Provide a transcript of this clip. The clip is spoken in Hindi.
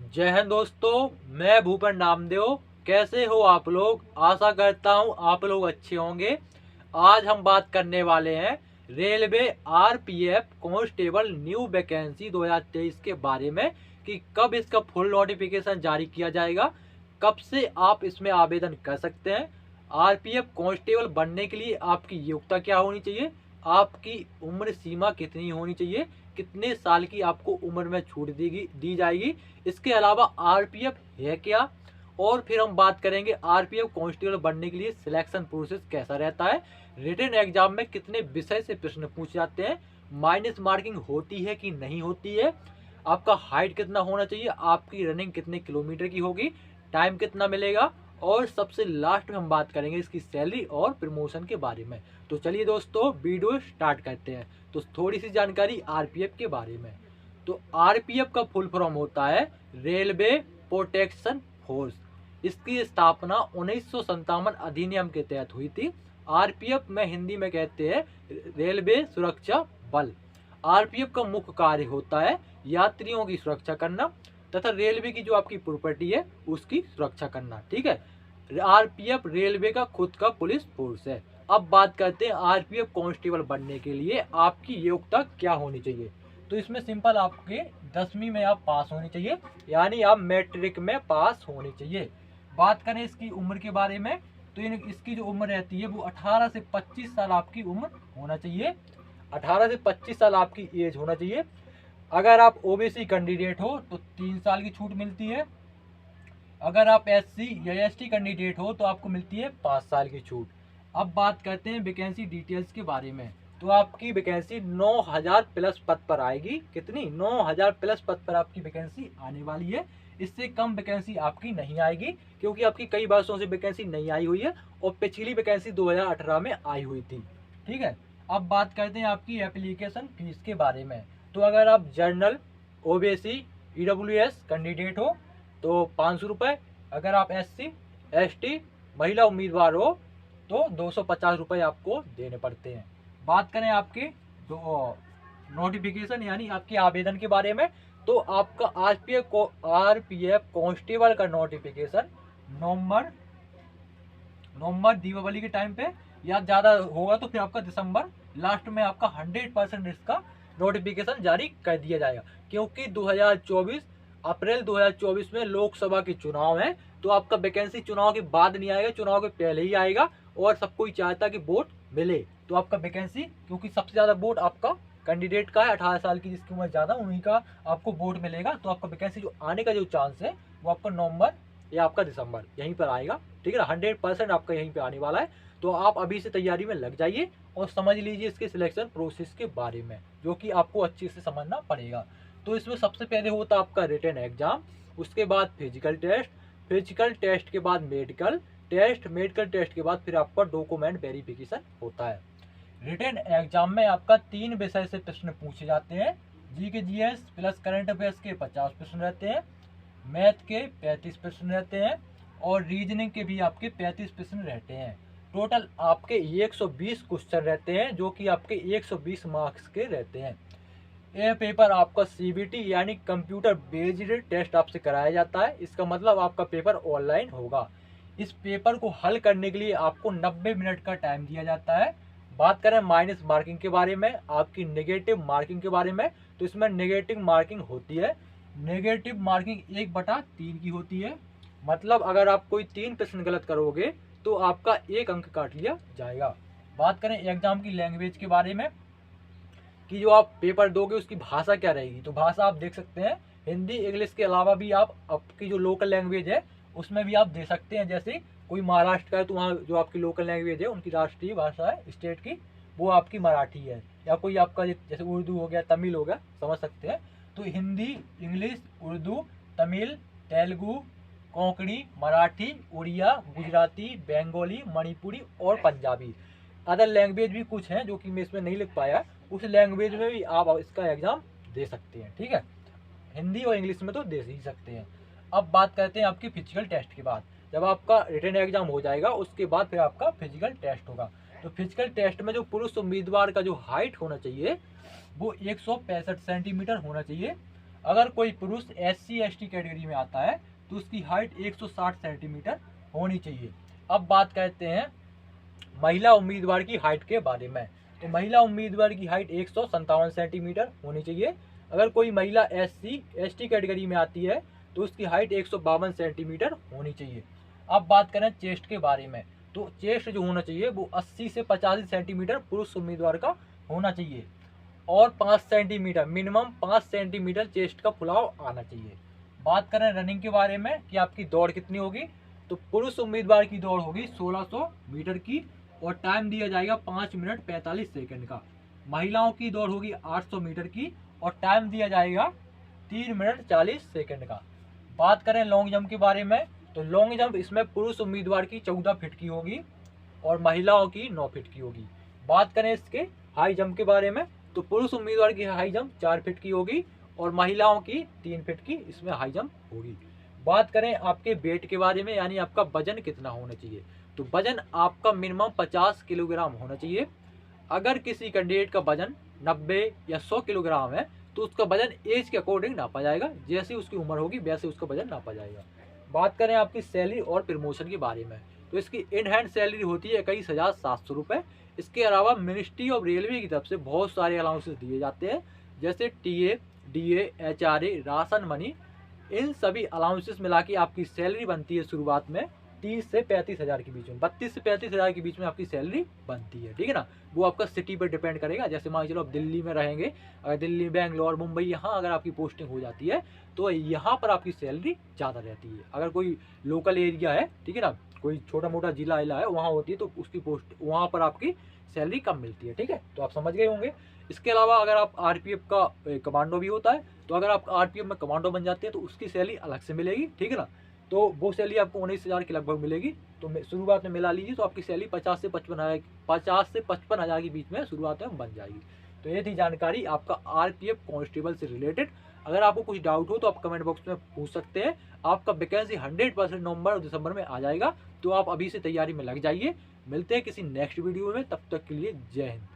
जय हिंद दोस्तों, मैं भूपेन नामदेव। कैसे हो आप लोग? आशा करता हूँ आप लोग अच्छे होंगे। आज हम बात करने वाले हैं railway RPF constable new vacancy 2023 के बारे में कि कब इसका फुल नोटिफिकेशन जारी किया जाएगा, कब से आप इसमें आवेदन कर सकते हैं। आरपीएफ कांस्टेबल बनने के लिए आपकी योग्यता क्या होनी चाहिए, आपकी उम्र सीमा कितनी होनी चाहिए, कितने साल की आपको उम्र में छूट दी जाएगी, इसके अलावा आरपीएफ है क्या, और फिर हम बात करेंगे आरपीएफ कांस्टेबल बनने के लिए सिलेक्शन प्रोसेस कैसा रहता है, रिटन एग्जाम में कितने विषय से प्रश्न पूछ जाते हैं, माइनस मार्किंग होती है कि नहीं होती है, आपका हाइट कितना होना चाहिए, आपकी रनिंग कितने किलोमीटर की होगी, टाइम कितना मिलेगा, और सबसे लास्ट में हम बात करेंगे इसकी सैलरी और प्रमोशन के बारे में। तो चलिए दोस्तों, वीडियो स्टार्ट करते हैं। तो थोड़ी सी जानकारी आरपीएफ के बारे में। तो आरपीएफ का फुल फॉर्म होता है रेलवे प्रोटेक्शन फोर्स। इसकी स्थापना 1957 अधिनियम के तहत हुई थी। आरपीएफ में हिंदी में कहते हैं रेलवे सुरक्षा बल। आरपीएफ का मुख्य कार्य होता है यात्रियों की सुरक्षा करना तथा रेलवे की जो आपकी प्रॉपर्टी है उसकी सुरक्षा करना। ठीक है, आरपीएफ रेलवे का खुद का पुलिस फोर्स है। अब बात करते हैं आरपीएफ कांस्टेबल बनने के लिए आपकी योग्यता क्या होनी चाहिए। तो इसमें सिंपल आपके 10वीं में आप पास होनी चाहिए, यानी आप मैट्रिक में पास होनी चाहिए। बात करें इसकी उम्र के बारे में, तो इसकी जो उम्र रहती है वो 18 से 25 साल आपकी उम्र होना चाहिए। 18 से 25 साल आपकी एज होना चाहिए। अगर आप ओबीसी कैंडिडेट हो तो 3 साल की छूट मिलती है। अगर आप एससी या एसटी कैंडिडेट हो तो आपको मिलती है 5 साल की छूट। अब बात करते हैं वैकेंसी डिटेल्स के बारे में। तो आपकी वैकेंसी 9000 प्लस पद पर आएगी। कितनी? 9000 प्लस पद पर आपकी वैकेंसी आने वाली है। इससे कम वैकेंसी आपकी नहीं आएगी, क्योंकि आपकी कई वर्षों से वैकेंसी नहीं आई हुई है और पिछली वैकेंसी 2018 में आई हुई थी। ठीक है, अब बात करते हैं आपकी एप्लीकेशन फीस के बारे में। तो अगर आप जर्नल, ओबीसी, ईडब्ल्यूएस कैंडिडेट हो तो 500 रुपये। अगर आप एससी, एसटी, महिला उम्मीदवार हो तो 250 रुपये आपको देने पड़ते हैं। बात करें आपके जो नोटिफिकेशन यानी आपके आवेदन के बारे में, तो आपका आरपीएफ कांस्टेबल का नोटिफिकेशन नवंबर नवंबर दीपावली के टाइम पे, या ज़्यादा होगा तो फिर आपका दिसंबर लास्ट में आपका 100% इसका नोटिफिकेशन जारी कर दिया जाएगा। क्योंकि 2024 अप्रैल 2024 में लोकसभा के चुनाव हैं, तो आपका वैकेंसी चुनाव के बाद नहीं आएगा, चुनाव के पहले ही आएगा। और सब कोई चाहता कि वोट मिले, तो आपका वैकेंसी, क्योंकि सबसे ज़्यादा वोट आपका कैंडिडेट का है, 18 साल की जिसकी उम्र ज़्यादा उन्हीं का आपको वोट मिलेगा। तो आपका वैकेंसी जो आने का जो चांस है वो आपका नवंबर या आपका दिसंबर यहीं पर आएगा। ठीक है ना, 100% आपका यहीं पे आने वाला है। तो आप अभी से तैयारी में लग जाइए और समझ लीजिए इसके सिलेक्शन प्रोसेस के बारे में, जो कि आपको अच्छे से समझना पड़ेगा। तो इसमें सबसे पहले होता है आपका रिटन एग्जाम, उसके बाद फिजिकल टेस्ट, फिजिकल टेस्ट के बाद मेडिकल टेस्ट, मेडिकल टेस्ट के बाद फिर आपका डॉक्यूमेंट वेरिफिकेशन होता है। रिटन एग्जाम में आपका 3 विषय से प्रश्न पूछे जाते हैं। जी के जीएस प्लस करंट अफेयर्स के 50 प्रश्न रहते हैं, मैथ के 35 प्रश्न रहते हैं, और रीजनिंग के भी आपके 35 प्रश्न रहते हैं। टोटल आपके 120 क्वेश्चन रहते हैं, जो कि आपके 120 मार्क्स के रहते हैं। यह पेपर आपका सीबीटी यानी कंप्यूटर बेस्ड टेस्ट आपसे कराया जाता है। इसका मतलब आपका पेपर ऑनलाइन होगा। इस पेपर को हल करने के लिए आपको 90 मिनट का टाइम दिया जाता है। बात करें माइनस मार्किंग के बारे में, आपकी नेगेटिव मार्किंग के बारे में, तो इसमें नेगेटिव मार्किंग होती है। नेगेटिव मार्किंग 1/3 की होती है। मतलब अगर आप कोई 3 प्रश्न गलत करोगे तो आपका 1 अंक काट लिया जाएगा। बात करें एग्जाम की लैंग्वेज के बारे में कि जो आप पेपर दोगे उसकी भाषा क्या रहेगी, तो भाषा आप देख सकते हैं हिंदी इंग्लिश के अलावा भी आप आपकी जो लोकल लैंग्वेज है उसमें भी आप दे सकते हैं। जैसे कोई महाराष्ट्र का है तो वहाँ जो आपकी लोकल लैंग्वेज है, उनकी राष्ट्रीय भाषा है स्टेट की, वो आपकी मराठी है। या कोई आपका जैसे उर्दू हो गया, तमिल हो गया, समझ सकते हैं। तो हिंदी, इंग्लिश, उर्दू, तमिल, तेलुगु, कोंकणी, मराठी, उड़िया, गुजराती, बंगाली, मणिपुरी और पंजाबी। अदर लैंग्वेज भी कुछ हैं जो कि मैं इसमें नहीं लिख पाया, उस लैंग्वेज में भी आप इसका एग्ज़ाम दे सकते हैं। ठीक है, हिंदी और इंग्लिश में तो दे ही सकते हैं। अब बात करते हैं आपकी फिजिकल टेस्ट के बाद। जब आपका रिटन एग्जाम हो जाएगा उसके बाद फिर आपका फिजिकल टेस्ट होगा। तो फिजिकल टेस्ट में जो पुरुष उम्मीदवार का जो हाइट होना चाहिए वो 165 सेंटीमीटर होना चाहिए। अगर कोई पुरुष SC ST कैटेगरी में आता है तो उसकी हाइट 160 सेंटीमीटर होनी चाहिए। अब बात करते हैं महिला उम्मीदवार की हाइट के बारे में। तो महिला उम्मीदवार की हाइट 157 सेंटीमीटर होनी चाहिए। अगर कोई महिला SC ST कैटेगरी में आती है तो उसकी हाइट 152 सेंटीमीटर होनी चाहिए। अब बात करें चेस्ट के बारे में, तो चेस्ट जो होना चाहिए वो 80 से 85 सेंटीमीटर पुरुष उम्मीदवार का होना चाहिए और 5 सेंटीमीटर मिनिमम 5 सेंटीमीटर चेस्ट का फुलाव आना चाहिए। बात करें रनिंग के बारे में कि आपकी दौड़ कितनी होगी, तो पुरुष उम्मीदवार की दौड़ होगी 1600 मीटर की और टाइम दिया जाएगा 5 मिनट 45 सेकंड का। महिलाओं की दौड़ होगी 800 मीटर की और टाइम दिया जाएगा 3 मिनट 40 सेकंड का। बात करें लॉन्ग जंप के बारे में, तो लॉन्ग जंप इसमें पुरुष उम्मीदवार की 14 फीट की होगी और महिलाओं की 9 फीट की होगी। बात करें इसके हाई जंप के बारे में, तो पुरुष उम्मीदवार की हाई जंप 4 फीट की होगी और महिलाओं की 3 फीट की इसमें हाई जंप होगी। बात करें आपके वेट के बारे में, यानी आपका वजन कितना होना चाहिए, तो वजन आपका मिनिमम 50 किलोग्राम होना चाहिए। अगर किसी कैंडिडेट का वजन 90 या 100 किलोग्राम है तो उसका वजन एज के अकॉर्डिंग नापा जाएगा, जैसी उसकी उम्र होगी वैसे उसका वजन नापा जाएगा। बात करें आपकी सैलरी और प्रमोशन के बारे में, तो इसकी इन हैंड सैलरी होती है 21,700 रुपये। इसके अलावा मिनिस्ट्री ऑफ रेलवे की तरफ से बहुत सारे अलाउंसेस दिए जाते हैं, जैसे TA, DA, HRA, ration money. इन सभी अलाउंसेस मिला के आपकी सैलरी बनती है शुरुआत में 30 से 35 हज़ार के बीच में, 32 से 35 हज़ार के बीच में आपकी सैलरी बनती है, ठीक है ना। वो आपका सिटी पर डिपेंड करेगा। जैसे मान चलो आप दिल्ली में रहेंगे, अगर दिल्ली, बेंगलोर, मुंबई यहाँ अगर आपकी पोस्टिंग हो जाती है तो यहाँ पर आपकी सैलरी ज़्यादा रहती है। अगर कोई लोकल एरिया है, ठीक है ना, कोई छोटा मोटा जिला इला है वहाँ होती है तो उसकी पोस्ट वहाँ पर आपकी सैलरी कम मिलती है, ठीक है। तो आप समझ गए होंगे। इसके अलावा अगर आप RPF का कमांडो भी होता है, तो अगर आप RPF में कमांडो बन जाते हैं तो उसकी सैलरी अलग से मिलेगी, ठीक है ना। तो वो सैलरी आपको 19,000 के लगभग मिलेगी। तो शुरुआत में मिला लीजिए तो आपकी सैलरी 50 से 55 हज़ार के बीच में शुरुआत में बन जाएगी। तो ये थी जानकारी आपका RPF कांस्टेबल से रिलेटेड। अगर आपको कुछ डाउट हो तो आप कमेंट बॉक्स में पूछ सकते हैं। आपका वैकेंसी 100% नवंबर और दिसंबर में आ जाएगा, तो आप अभी से तैयारी में लग जाइए। मिलते हैं किसी नेक्स्ट वीडियो में, तब तक के लिए जय हिंद।